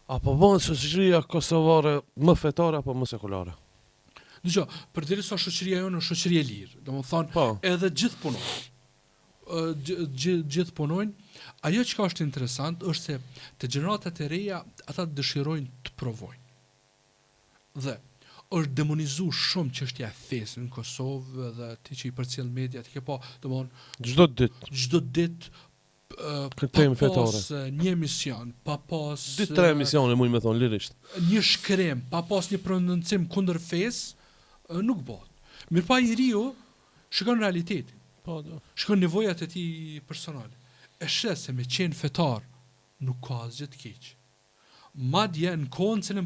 Apo bën shoqëria kosovare më fetare apo më sekulare? Dgjoj, përderisa shoqëria jonë është shoqëri e lirë, domethënë Po. edhe gjithë punojnë. Gjithë punojnë. Ajo që është interesant është se të gjeneratat e reja ata dëshirojnë të provojnë. Dhe është demonizuar shumë çështja e fesë në Kosovë dhe ti që i përcjell media ti ke pa, domethënë çdo ditë Këtë fetare. Pas një emision, pa pas 2-3 emisione mund me thonë lirisht. Një shkrem, pa pas një prononcim kundër fesë, nuk bëhet. Mirëpa i riu shikon realitetin. Po, do. Shikon nevojat e tij personale. E sheh se me qenë fetar nuk ka asgjë të keq. Madje në kohën që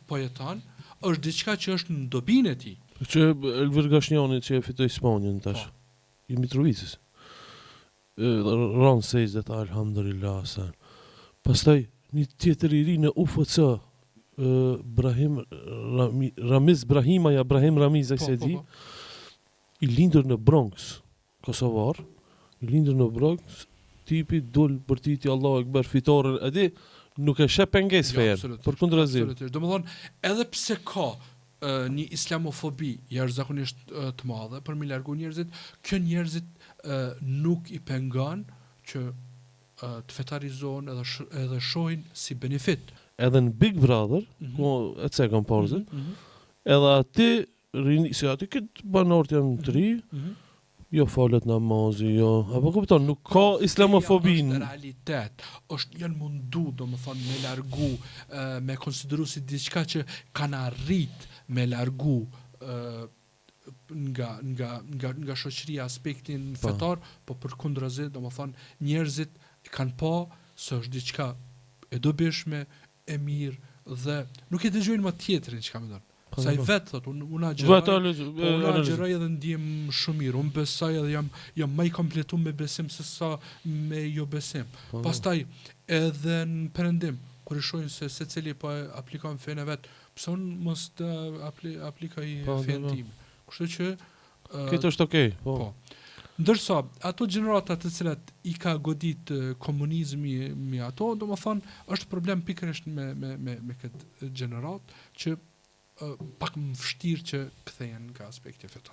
po jeton, është diçka që është në dobinë e tij. Që Elvir Gashnjani që e fitoi Spanjën tash. I Mitrovicës. Ron sejtë ta alhamdulillah sen. Pastaj një tjetër i ri në UFC, Ramiz Ramiz ai se di. I lindur në Bronx, kosovar, i lindur në Bronx, tipi dul për titi Allahu Ekber fitoren, e di, nuk e sheh pengesë fejen, përkundrazi. Domethënë, edhe pse ka një islamofobi jashtëzakonisht të madhe për mi largu njerëzit, kjo njerëzit nuk i pengon që të fetarizohen edhe shohin si benefit. Edhe në Big Brother, ku e cekën porzën, edhe aty si aty këtë banorët janë të ri, jo falet namazi, jo, apo kupton, nuk ka islamofobin. Është realitet, janë mundu, domethënë me largu, me konsideru si diçka që kanë arrit me largu nga shoqëria aspektin fetar, po përkundrazi, domethënë njerëzit kanë pa se është diçka e dobishme, e mirë dhe nuk e dëgjojnë më tjetrin çka më thon. Sa i vet thot, unë agjeroj edhe ndjem shumë mirë, unë besoj edhe jam më i kompletuar me besim se sa me jo besim. Pastaj edhe në perëndim, kur i shohin se secili po aplikon fenë vet, pse unë mos të aplikoj fenë time. Kështu që këtë është okay, po. Ndërsa ato gjenerata të cilat i ka godit komunizmi me ato, domethënë është problem pikërisht me këtë gjenerat që pak më vështirë që kthehen nga aspekti fetar.